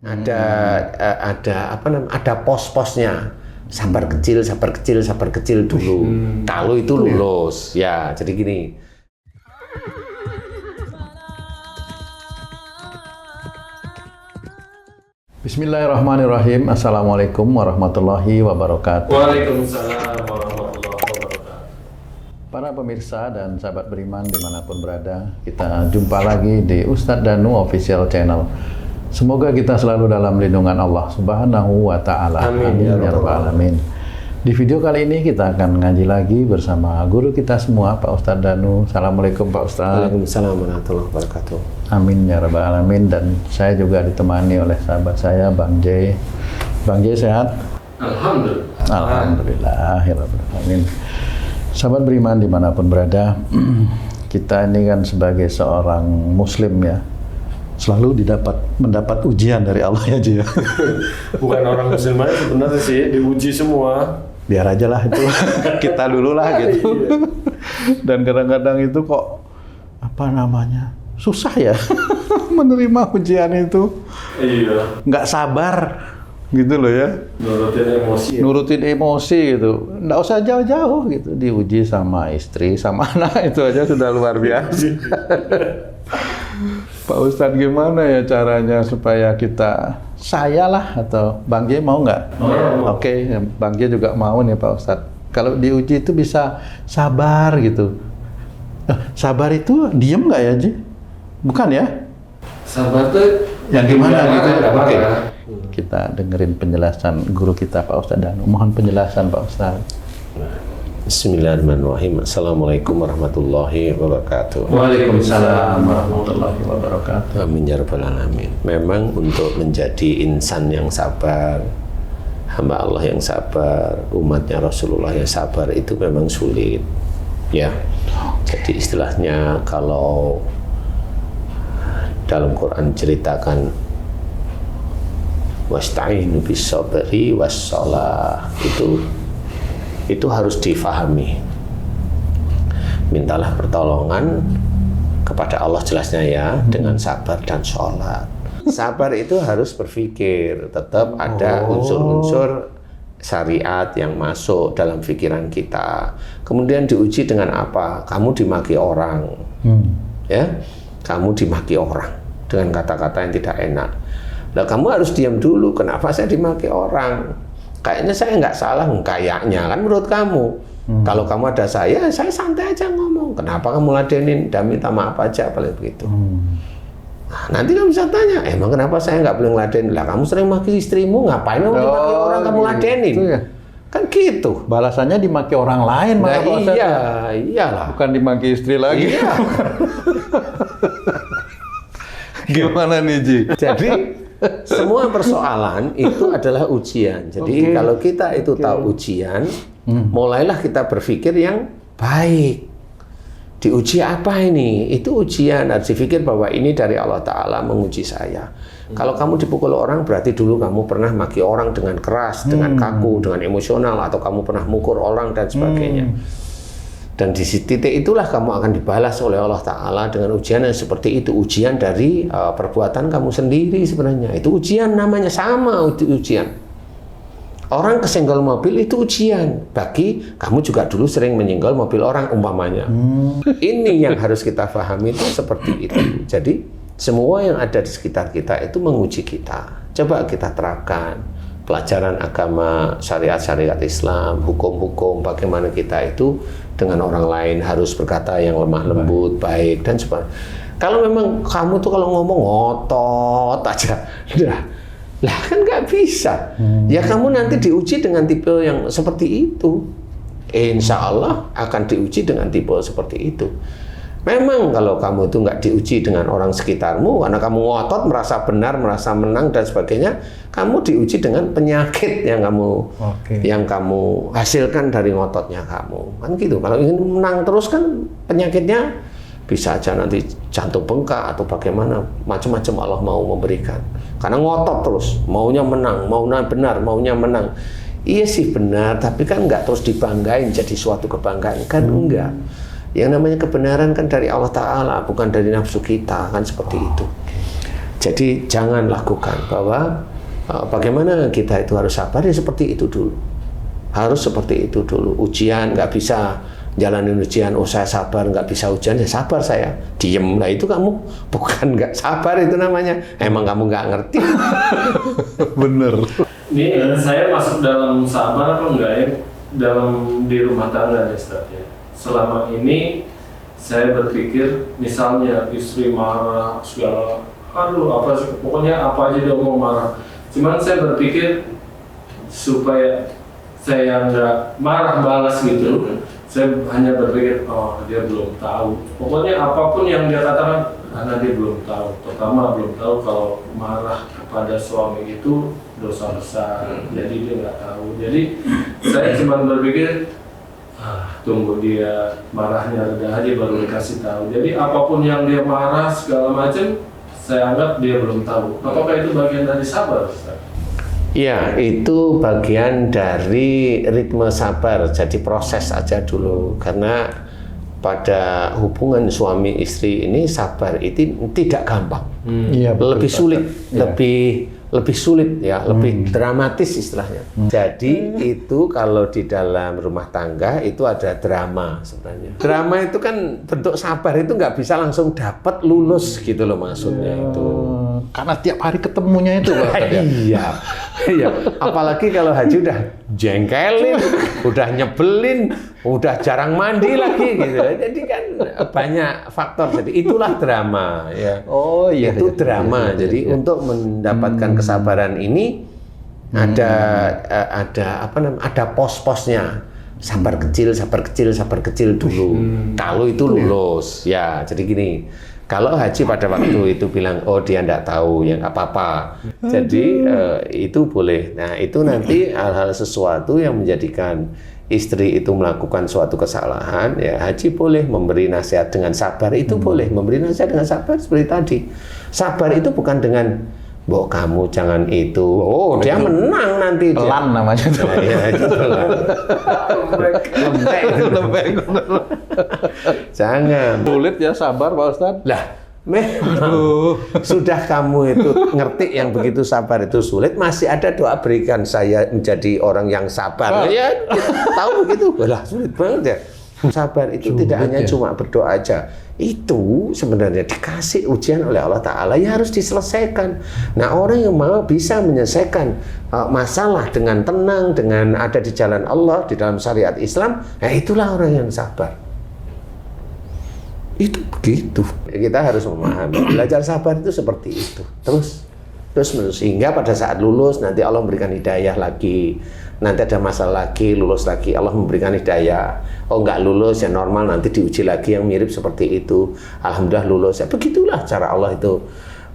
Ada apa namanya? Ada pos-posnya. Sabar kecil dulu. Kalau itu lulus, ya. Jadi gini. Bismillahirrahmanirrahim. Assalamualaikum warahmatullahi wabarakatuh. Waalaikumsalam warahmatullahi wabarakatuh. Para pemirsa dan sahabat beriman dimanapun berada, kita jumpa lagi di Ustadz Danu Official Channel. Semoga kita selalu dalam lindungan Allah Subhanahu wa Ta'ala. Amin ya rabbal alamin. Di video kali ini kita akan ngaji lagi bersama guru kita semua, Pak Ustadz Danu. Assalamualaikum Pak Ustadz. Waalaikumsalam warahmatullahi wabarakatuh. Amin ya rabbal alamin. Dan saya juga ditemani oleh sahabat saya, Bang J. Bang J sehat? Alhamdulillah. Alhamdulillahirrahmanirrahim. Sahabat beriman dimanapun berada, kita ini kan sebagai seorang muslim ya, selalu mendapat ujian dari Allah ya Ji. Bukan orang muslim aja sebenarnya sih, diuji semua. Biar aja lah itu, kita dulu lah gitu. Dan kadang-kadang itu kok, apa namanya, susah ya menerima ujian itu. Iya. Nggak sabar gitu loh ya. Nurutin emosi gitu. Nggak usah jauh-jauh gitu. Diuji sama istri, sama anak, itu aja sudah luar biasa. Pak Ustadz, gimana ya caranya supaya saya lah atau Bang J mau nggak? Oke, Bang J juga mau nih Pak Ustadz. Kalau diuji itu bisa sabar gitu. Sabar itu diem nggak ya Ji? Bukan ya? Sabar tuh yang gimana gitu? Oke. Okay. Kita dengerin penjelasan guru kita Pak Ustadz Danu. Mohon penjelasan Pak Ustadz. Bismillahirrahmanirrahim. Assalamualaikum warahmatullahi wabarakatuh. Waalaikumsalam warahmatullahi wabarakatuh. Amin ya rabbal alamin. Memang untuk menjadi insan yang sabar, hamba Allah yang sabar, umatnya Rasulullah yang sabar itu memang sulit. Ya. Jadi istilahnya kalau dalam Quran ceritakan wasta'inu bis-sabri was-shalah, itu harus difahami. Mintalah pertolongan kepada Allah jelasnya ya, dengan sabar dan sholat. Sabar itu harus berpikir, tetap ada unsur-unsur syariat yang masuk dalam pikiran kita. Kemudian diuji dengan apa? Kamu dimaki orang, ya, kamu dimaki orang dengan kata-kata yang tidak enak. Nah, kamu harus diam dulu. Kenapa saya dimaki orang? Kayaknya saya nggak salah, kayaknya kan menurut kamu. Kalau kamu ada saya santai aja ngomong. Kenapa kamu ladenin? Dan minta maaf aja, paling begitu. Nah, nanti kamu bisa tanya, emang kenapa saya nggak boleh ngeladenin? Lah kamu sering maki istrimu, ngapain kamu dimaki orang kamu ladenin? Gitu ya? Kan gitu. Balasannya dimaki orang lain malah. Nah, iyalah. Bukan dimaki istri lagi. Iya. Gimana nih Ji? Jadi semua persoalan itu adalah ujian. Jadi kalau kita itu tahu ujian, mulailah kita berpikir yang baik. Diuji apa ini? Itu ujian. Harus dipikir bahwa ini dari Allah Ta'ala menguji saya. Kalau kamu dipukul orang, berarti dulu kamu pernah maki orang dengan keras, dengan kaku, dengan emosional, atau kamu pernah mukul orang dan sebagainya. Dan di titik itulah kamu akan dibalas oleh Allah Ta'ala dengan ujian yang seperti itu. Ujian dari perbuatan kamu sendiri sebenarnya. Itu ujian namanya, sama itu ujian. Orang kesenggol mobil itu ujian. Bagi kamu juga dulu sering menyenggol mobil orang umpamanya. Ini yang harus kita pahami itu seperti itu. Jadi semua yang ada di sekitar kita itu menguji kita. Coba kita terapkan. Pelajaran agama, syariat-syariat Islam, hukum-hukum, bagaimana kita itu dengan orang lain harus berkata yang lemah lembut, baik, dan sebagainya. Kalau memang kamu tuh kalau ngomong ngotot aja, lah kan nggak bisa. Ya kamu nanti diuji dengan tipe yang seperti itu. Insya Allah akan diuji dengan tipe seperti itu. Memang kalau kamu itu nggak diuji dengan orang sekitarmu, karena kamu ngotot, merasa benar, merasa menang dan sebagainya, kamu diuji dengan penyakit yang kamu hasilkan dari ngototnya kamu, kan gitu. Kalau ingin menang terus kan penyakitnya bisa aja nanti jantung bengkak atau bagaimana, macam-macam Allah mau memberikan. Karena ngotot terus, maunya menang, maunya benar, maunya menang. Iya sih benar, tapi kan nggak terus dibanggain jadi suatu kebanggaan, kan enggak. Yang namanya kebenaran kan dari Allah Ta'ala, bukan dari nafsu kita, kan seperti itu. Jadi jangan lakukan bahwa bagaimana kita itu harus sabar, ya seperti itu dulu. Harus seperti itu dulu. Ujian nggak bisa jalanin ujian, saya sabar, nggak bisa ujian, ya sabar saya. Diem lah, itu kamu bukan nggak sabar, itu namanya emang kamu nggak ngerti. Bener. Ini saya masuk dalam sabar apa enggak ya dalam di rumah tangga ya Ustaz ya. Selama ini saya berpikir misalnya istri marah segala, aduh apa sih, pokoknya apa aja dia mau marah. Cuman saya berpikir supaya saya nggak marah balas gitu, saya hanya berpikir oh dia belum tahu. Pokoknya apapun yang dia katakan karena dia belum tahu. Pertama belum tahu kalau marah kepada suami itu dosa besar, jadi dia nggak tahu. Jadi saya cuma berpikir tunggu dia marahnya reda aja baru dikasih tahu. Jadi apapun yang dia marah segala macam, saya anggap dia belum tahu. Apakah itu bagian dari sabar, Ustaz? Ya, itu bagian dari ritme sabar. Jadi proses aja dulu, karena pada hubungan suami istri ini sabar itu tidak gampang. Iya, Lebih sulit, Ya. lebih sulit ya, lebih dramatis istilahnya. Jadi itu kalau di dalam rumah tangga itu ada drama sebenarnya. Drama itu kan bentuk sabar, itu nggak bisa langsung dapat lulus gitu loh maksudnya itu. Karena tiap hari ketemunya itu Pak. Iya, iya. Apalagi kalau Haji udah jengkelin, udah nyebelin, udah jarang mandi lagi gitu. Jadi kan banyak faktor. Jadi itulah drama ya. Oh iya. Itu iya, drama. iya, iya, Jadi iya. untuk mendapatkan kesabaran ini ada apa namanya? Ada pos-posnya. Sabar kecil, sabar kecil, sabar kecil dulu. Kalau itu lulus, ya. Jadi gini. Kalau Haji pada waktu itu bilang, oh dia enggak tahu, ya nggak apa-apa. Jadi itu boleh. Nah itu nanti hal-hal sesuatu yang menjadikan istri itu melakukan suatu kesalahan, ya Haji boleh memberi nasihat dengan sabar. Itu boleh memberi nasihat dengan sabar seperti tadi. Sabar itu bukan dengan Mbok kamu jangan itu. Oh, dia menang nanti. Pelan namanya itu. Nah, ya, itu pelan. Lembek. Jangan. Sulit ya sabar Pak Ustadz. Lah, memang sudah kamu itu ngerti yang begitu sabar itu sulit, masih ada doa berikan saya menjadi orang yang sabar. Ya, tahu begitu. Lah, sulit banget ya. Sabar itu Sulit tidak hanya ya. cuma berdoa aja. Itu sebenarnya dikasih ujian oleh Allah Ta'ala, ya harus diselesaikan. Nah, orang yang mau bisa menyelesaikan masalah dengan tenang, dengan ada di jalan Allah, di dalam syariat Islam, nah itulah orang yang sabar. Itu begitu. Kita harus memahami. Belajar sabar itu seperti itu. Terus menerus. Hingga pada saat lulus, nanti Allah memberikan hidayah lagi. Nanti ada masalah lagi, lulus lagi, Allah memberikan hidayah. Oh nggak lulus, ya normal, nanti diuji lagi yang mirip seperti itu. Alhamdulillah lulus. Ya begitulah cara Allah itu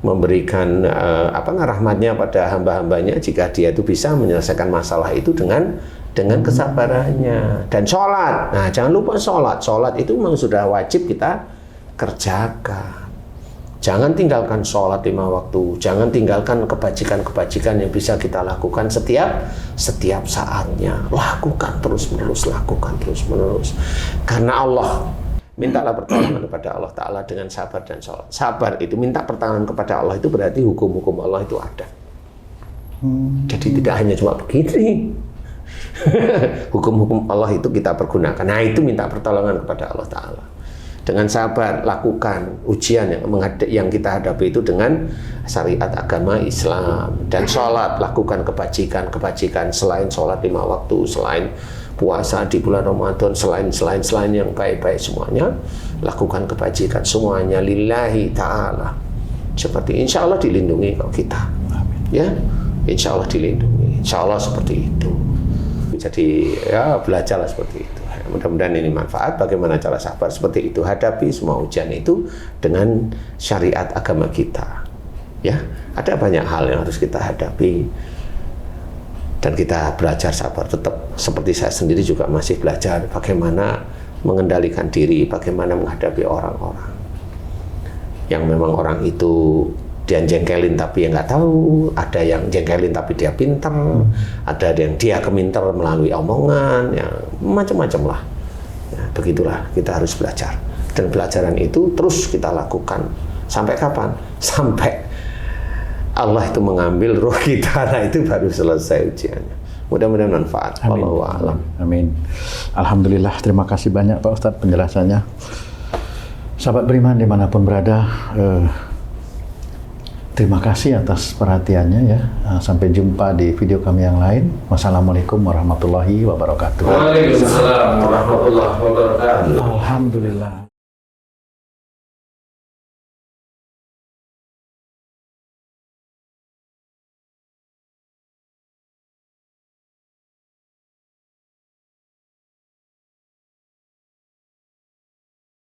memberikan rahmatnya pada hamba-hambanya jika dia itu bisa menyelesaikan masalah itu dengan kesabarannya. Dan sholat, nah jangan lupa sholat. Sholat itu memang sudah wajib kita kerjakan. Jangan tinggalkan sholat 5 waktu. Jangan tinggalkan kebajikan-kebajikan yang bisa kita lakukan setiap saatnya. Lakukan terus-menerus, lakukan terus-menerus. Karena Allah, mintalah pertolongan kepada Allah Ta'ala dengan sabar dan sholat. Sabar itu, minta pertolongan kepada Allah itu berarti hukum-hukum Allah itu ada. Jadi tidak hanya cuma begini. Hukum-hukum Allah itu kita pergunakan. Nah itu minta pertolongan kepada Allah Ta'ala. Dengan sabar, lakukan ujian yang kita hadapi itu dengan syariat agama Islam. Dan sholat, lakukan kebajikan selain sholat 5 waktu, selain puasa di bulan Ramadan, selain yang baik-baik semuanya, lakukan kebajikan semuanya lillahi ta'ala. Seperti insya Allah dilindungi kok kita. Ya, insya Allah dilindungi. Insya Allah seperti itu. Jadi ya belajarlah seperti itu. Mudah-mudahan ini manfaat. Bagaimana cara sabar seperti itu, hadapi semua ujian itu dengan syariat agama kita. Ya, ada banyak hal yang harus kita hadapi dan kita belajar sabar. Tetap seperti saya sendiri juga masih belajar bagaimana mengendalikan diri, bagaimana menghadapi orang-orang yang memang orang itu dia jengkelin tapi ya nggak tahu, ada yang jengkelin tapi dia pinter, ada yang dia keminter melalui omongan, ya macam-macam lah. Ya, begitulah kita harus belajar, dan pelajaran itu terus kita lakukan sampai kapan? Sampai Allah itu mengambil roh kita, nah itu baru selesai ujiannya. Mudah-mudahan manfaat. Wallahu a'lam. Amin. Alhamdulillah, terima kasih banyak Pak Ustadz penjelasannya. Sahabat beriman dimanapun berada, terima kasih atas perhatiannya ya. Sampai jumpa di video kami yang lain. Wassalamualaikum warahmatullahi wabarakatuh. Waalaikumsalam warahmatullahi wabarakatuh. Alhamdulillah.